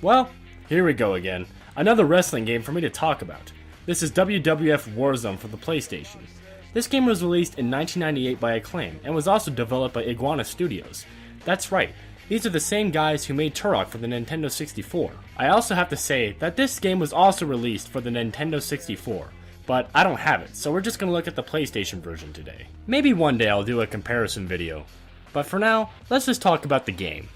Well, here we go again. Another wrestling game for me to talk about. This is WWF Warzone for the PlayStation. This game was released in 1998 by Acclaim and was also developed by Iguana Studios. That's right, these are the same guys who made Turok for the Nintendo 64. I also have to say that this game was also released for the Nintendo 64, but I don't have it, so we're just going to look at the PlayStation version today. Maybe one day I'll do a comparison video, but for now, let's just talk about the game.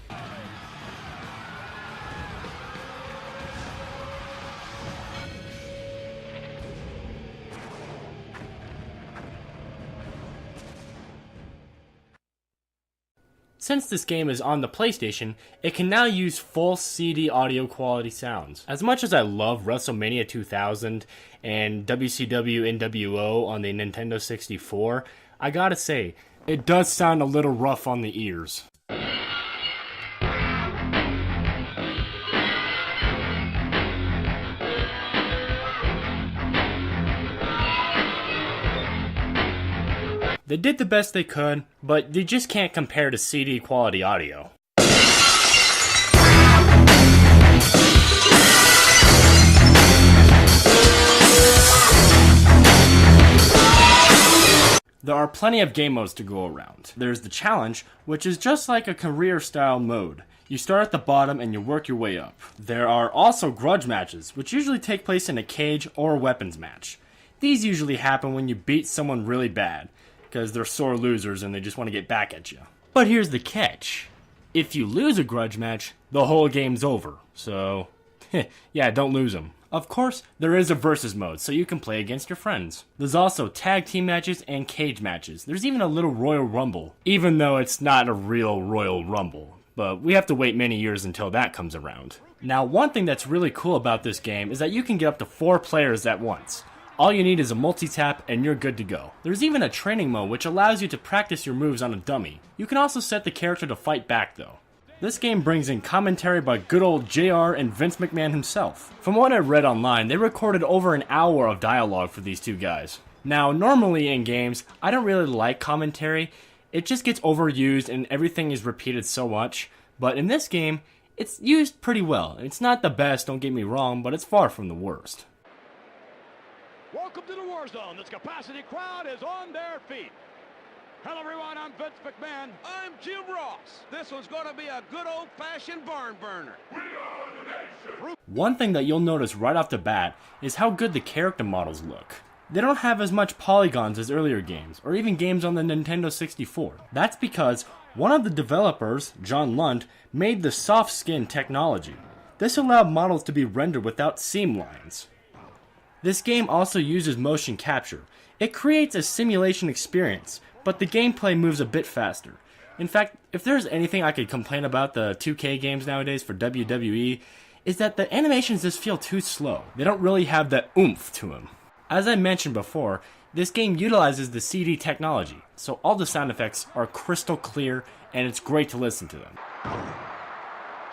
Since this game is on the PlayStation, it can now use full CD audio quality sounds. As much as I love WrestleMania 2000 and WCW NWO on the Nintendo 64, I gotta say, it does sound a little rough on the ears. They did the best they could, but they just can't compare to CD quality audio. There are plenty of game modes to go around. There's the challenge, which is just like a career style mode. You start at the bottom and you work your way up. There are also grudge matches, which usually take place in a cage or a weapons match. These usually happen when you beat someone really bad, because they're sore losers and they just want to get back at you. But here's the catch. If you lose a grudge match, the whole game's over. So, yeah, don't lose them. Of course, there is a versus mode, so you can play against your friends. There's also tag team matches and cage matches. There's even a little Royal Rumble, even though it's not a real Royal Rumble. But we have to wait many years until that comes around. Now, one thing that's really cool about this game is that you can get up to 4 players at once. All you need is a multi-tap and you're good to go. There's even a training mode which allows you to practice your moves on a dummy. You can also set the character to fight back though. This game brings in commentary by good old JR and Vince McMahon himself. From what I read online, they recorded over an hour of dialogue for these two guys. Now, normally in games, I don't really like commentary. It just gets overused and everything is repeated so much. But in this game, it's used pretty well. It's not the best, don't get me wrong, but it's far from the worst. Welcome to the Warzone. This capacity crowd is on their feet. Hello, everyone. I'm Vince McMahon. I'm Jim Ross. This one's going to be a good old-fashioned barn burner. We are the nation. One thing that you'll notice right off the bat is how good the character models look. They don't have as much polygons as earlier games, or even games on the Nintendo 64. That's because one of the developers, John Lund, made the soft skin technology. This allowed models to be rendered without seam lines. This game also uses motion capture. It creates a simulation experience, but the gameplay moves a bit faster. In fact, if there's anything I could complain about the 2K games nowadays for WWE, is that the animations just feel too slow. They don't really have that oomph to them. As I mentioned before, this game utilizes the CD technology, so all the sound effects are crystal clear and it's great to listen to them.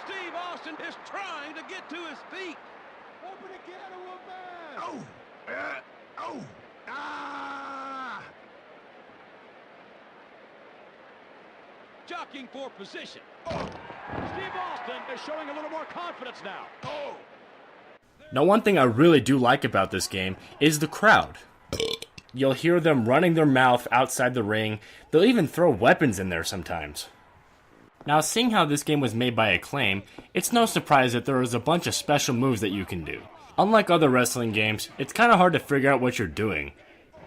Steve Austin is trying to get to his feet. Open again, a man. Jockeying for position. Steve Austin is showing a little more confidence now. Now, one thing I really do like about this game is the crowd. You'll hear them running their mouth outside the ring. They'll even throw weapons in there sometimes. Now, seeing how this game was made by Acclaim, it's no surprise that there is a bunch of special moves that you can do. Unlike other wrestling games, it's kind of hard to figure out what you're doing.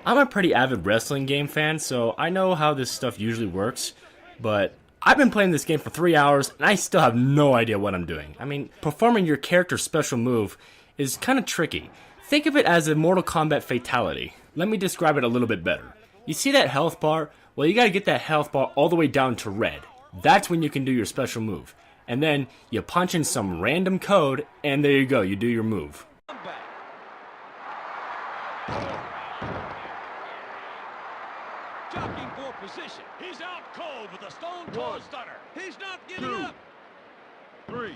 I'm a pretty avid wrestling game fan, so I know how this stuff usually works, but I've been playing this game for 3 hours and I still have no idea what I'm doing. I mean, performing your character's special move is kind of tricky. Think of it as a Mortal Kombat fatality. Let me describe it a little bit better. You see that health bar? Well, you gotta get that health bar all the way down to red. That's when you can do your special move. And then you punch in some random code and there you go, you do your move. Jockeying for position. He's out cold with a stone cold stunner. He's not getting up. 3.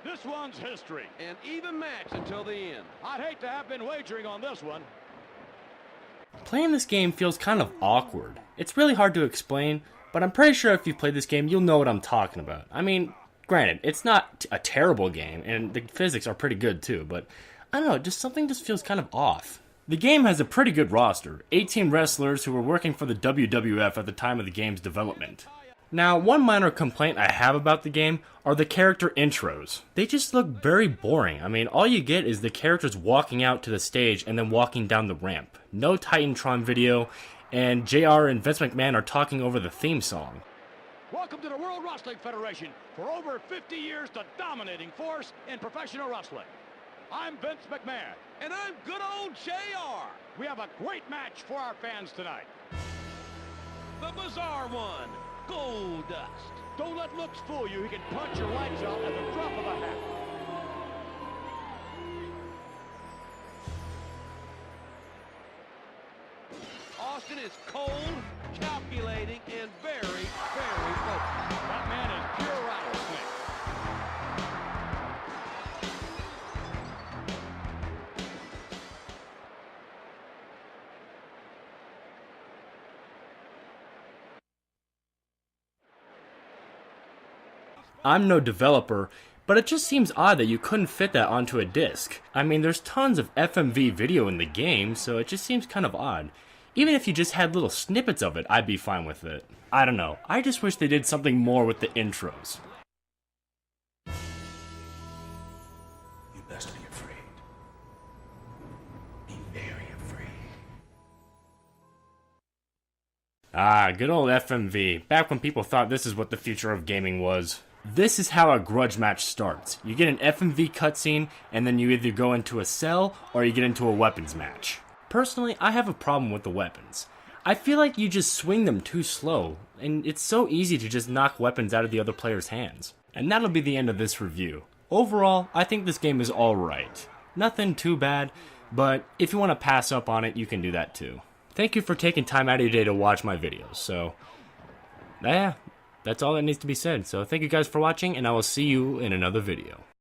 This one's history. An even match until the end. I'd hate to have been wagering on this one. Playing this game feels kind of awkward. It's really hard to explain, but I'm pretty sure if you've played this game, you'll know what I'm talking about. I mean, granted, it's not a terrible game, and the physics are pretty good too, but I don't know, something just feels kind of off. The game has a pretty good roster, 18 wrestlers who were working for the WWF at the time of the game's development. Now, one minor complaint I have about the game are the character intros. They just look very boring. I mean, all you get is the characters walking out to the stage and then walking down the ramp. No Titantron video, and JR and Vince McMahon are talking over the theme song. Welcome to the World Wrestling Federation, for over 50 years the dominating force in professional wrestling. I'm Vince McMahon. And I'm good old JR. We have a great match for our fans tonight. The bizarre one, Gold Dust. Don't let looks fool you. He can punch your lights out at the drop of a hat. Austin is cold, calculating, and very, very focused. That man is pure rattlesnake. I'm no developer, but it just seems odd that you couldn't fit that onto a disc. I mean, there's tons of FMV video in the game, so it just seems kind of odd. Even if you just had little snippets of it, I'd be fine with it. I don't know, I just wish they did something more with the intros. You best be afraid. Be very afraid. Ah, good old FMV, back when people thought this is what the future of gaming was. This is how a grudge match starts. You get an FMV cutscene, and then you either go into a cell, or you get into a weapons match. Personally, I have a problem with the weapons. I feel like you just swing them too slow, and it's so easy to just knock weapons out of the other player's hands. And that'll be the end of this review. Overall, I think this game is alright. Nothing too bad, but if you want to pass up on it, you can do that too. Thank you for taking time out of your day to watch my videos, so yeah, that's all that needs to be said. So thank you guys for watching, and I will see you in another video.